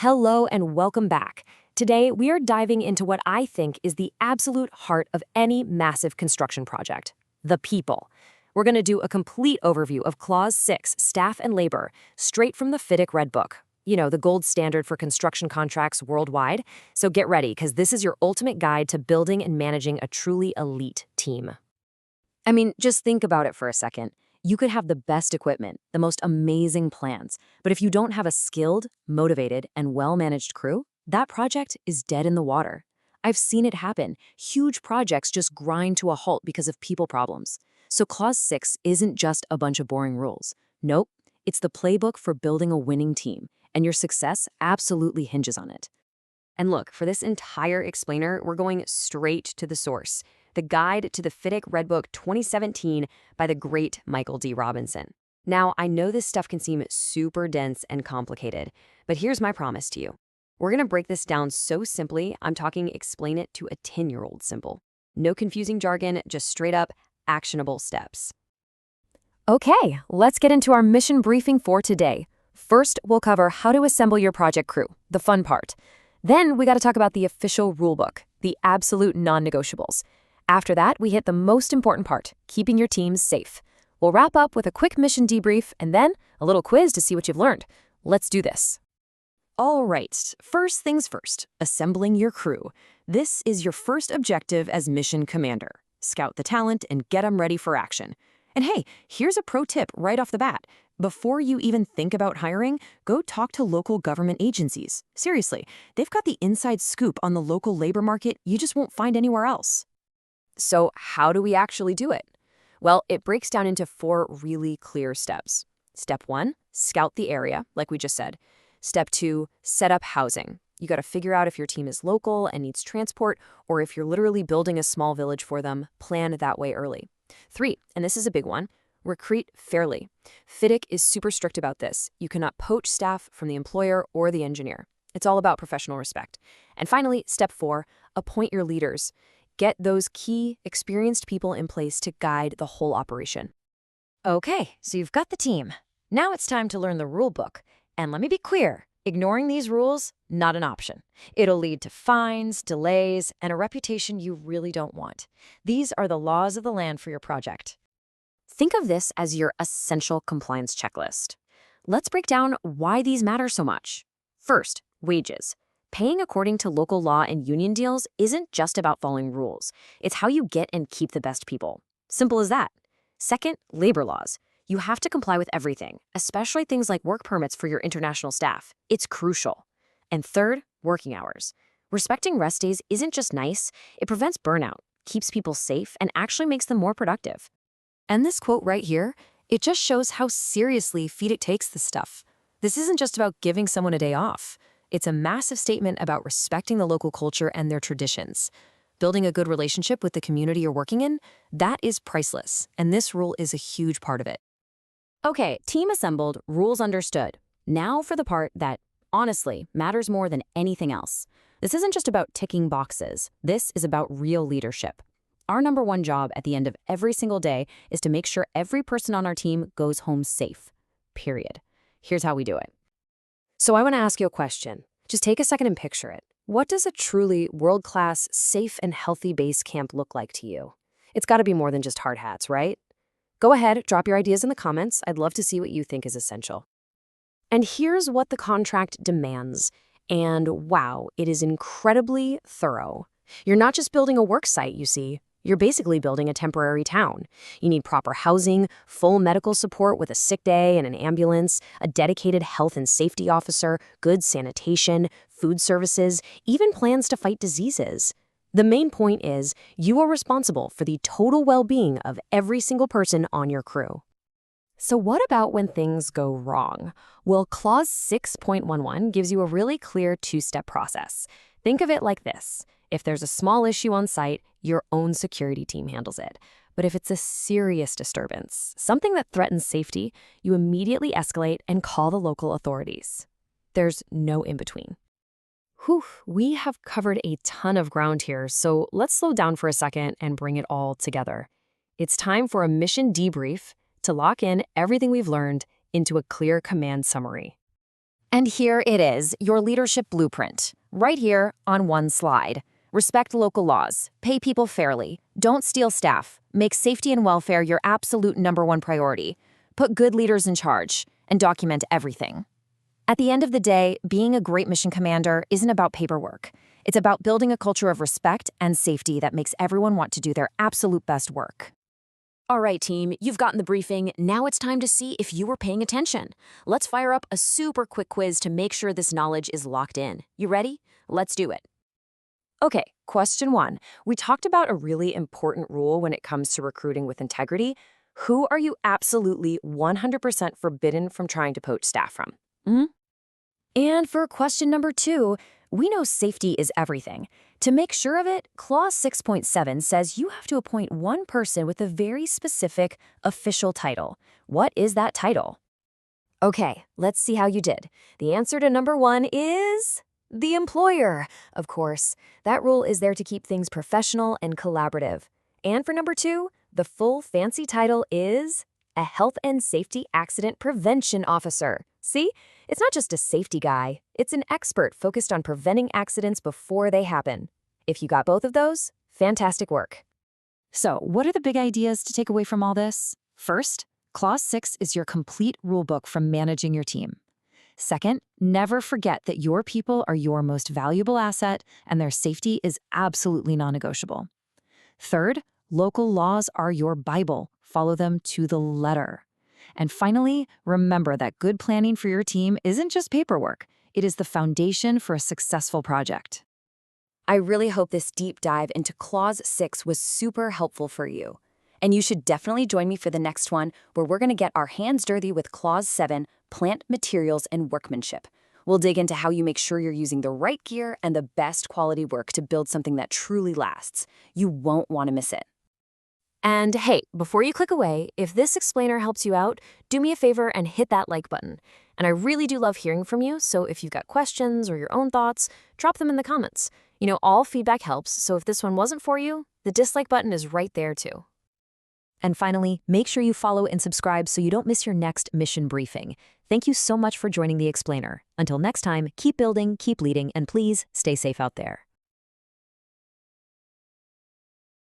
Hello and welcome back. Today, we are diving into what I think is the absolute heart of any massive construction project, the people. We're going to do a complete overview of Clause 6, Staff and Labor, straight from the FIDIC Red Book. You know, the gold standard for construction contracts worldwide. So get ready, because this is your ultimate guide to building and managing a truly elite team. I mean, just think about it for a second. You could have the best equipment, the most amazing plans, but if you don't have a skilled, motivated, and well-managed crew, that project is dead in the water. I've seen it happen. Huge projects just grind to a halt because of people problems. So Clause 6 isn't just a bunch of boring rules. Nope, it's the playbook for building a winning team, and your success absolutely hinges on it. And look, for this entire explainer, we're going straight to the source. The Guide to the FIDIC Red Book 2017 by the great Michael D. Robinson. Now, I know this stuff can seem super dense and complicated, but here's my promise to you. We're going to break this down so simply, I'm talking explain it to a 10-year-old simple. No confusing jargon, just straight up actionable steps. Okay, let's get into our mission briefing for today. First, we'll cover how to assemble your project crew, the fun part. Then we got to talk about the official rulebook, the absolute non-negotiables. After that, we hit the most important part, keeping your teams safe. We'll wrap up with a quick mission debrief and then a little quiz to see what you've learned. Let's do this. All right, first things first, assembling your crew. This is your first objective as mission commander. Scout the talent and get them ready for action. And hey, here's a pro tip right off the bat. Before you even think about hiring, go talk to local government agencies. Seriously, they've got the inside scoop on the local labor market you just won't find anywhere else. So how do we actually do it? Well, it breaks down into 4 really clear steps. Step 1, scout the area, like we just said. Step 2, set up housing. You got to figure out if your team is local and needs transport, or if you're literally building a small village for them, plan that way early. 3, and this is a big one, recruit fairly. FIDIC is super strict about this. You cannot poach staff from the employer or the engineer. It's all about professional respect. And finally, step 4, appoint your leaders. Get those key, experienced people in place to guide the whole operation. Okay, so you've got the team. Now it's time to learn the rule book. And let me be clear, ignoring these rules, not an option. It'll lead to fines, delays, and a reputation you really don't want. These are the laws of the land for your project. Think of this as your essential compliance checklist. Let's break down why these matter so much. First, wages. Paying according to local law and union deals isn't just about following rules. It's how you get and keep the best people. Simple as that. Second, labor laws. You have to comply with everything, especially things like work permits for your international staff. It's crucial. And third, working hours. Respecting rest days isn't just nice, it prevents burnout, keeps people safe, and actually makes them more productive. And this quote right here, it just shows how seriously FIDIC takes this stuff. This isn't just about giving someone a day off. It's a massive statement about respecting the local culture and their traditions. Building a good relationship with the community you're working in, that is priceless, and this rule is a huge part of it. Okay, team assembled, rules understood. Now for the part that, honestly, matters more than anything else. This isn't just about ticking boxes. This is about real leadership. Our number one job at the end of every single day is to make sure every person on our team goes home safe. Period. Here's how we do it. So I want to ask you a question. Just take a second and picture it. What does a truly world-class, safe and healthy base camp look like to you? It's got to be more than just hard hats, right? Go ahead, drop your ideas in the comments. I'd love to see what you think is essential. And here's what the contract demands. And wow, it is incredibly thorough. You're not just building a work site, you see. You're basically building a temporary town. You need proper housing, full medical support with a sick day and an ambulance, a dedicated health and safety officer, good sanitation, food services, even plans to fight diseases. The main point is you are responsible for the total well-being of every single person on your crew. So what about when things go wrong? Well, Clause 6.11 gives you a really clear 2-step process. Think of it like this. If there's a small issue on site, your own security team handles it. But if it's a serious disturbance, something that threatens safety, you immediately escalate and call the local authorities. There's no in-between. Whew, we have covered a ton of ground here, so let's slow down for a second and bring it all together. It's time for a mission debrief to lock in everything we've learned into a clear command summary. And here it is, your leadership blueprint, right here on one slide. Respect local laws, pay people fairly, don't steal staff, make safety and welfare your absolute #1 priority, put good leaders in charge, and document everything. At the end of the day, being a great mission commander isn't about paperwork. It's about building a culture of respect and safety that makes everyone want to do their absolute best work. All right, team, you've gotten the briefing. Now it's time to see if you were paying attention. Let's fire up a super quick quiz to make sure this knowledge is locked in. You ready? Let's do it. Okay, question 1. We talked about a really important rule when it comes to recruiting with integrity. Who are you absolutely 100% forbidden from trying to poach staff from? And for question number 2, we know safety is everything. To make sure of it, Clause 6.7 says you have to appoint one person with a very specific official title. What is that title? Okay, let's see how you did. The answer to number 1 is the employer. Of course, that rule is there to keep things professional and collaborative. And for number 2, the full fancy title is a Health and Safety Accident Prevention Officer. See? It's not just a safety guy. It's an expert focused on preventing accidents before they happen. If you got both of those, fantastic work. So, what are the big ideas to take away from all this? First, Clause 6 is your complete rulebook for managing your team. Second, never forget that your people are your most valuable asset and their safety is absolutely non-negotiable. Third, local laws are your Bible. Follow them to the letter. And finally, remember that good planning for your team isn't just paperwork. It is the foundation for a successful project. I really hope this deep dive into Clause 6 was super helpful for you. And you should definitely join me for the next one, where we're going to get our hands dirty with Clause 7, Plant Materials and Workmanship. We'll dig into how you make sure you're using the right gear and the best quality work to build something that truly lasts. You won't want to miss it. And hey, before you click away, if this explainer helps you out, do me a favor and hit that like button. And I really do love hearing from you, so if you've got questions or your own thoughts, drop them in the comments. You know, all feedback helps, so if this one wasn't for you, the dislike button is right there too. And finally, make sure you follow and subscribe so you don't miss your next mission briefing. Thank you so much for joining the explainer. Until next time, keep building, keep leading, and please stay safe out there.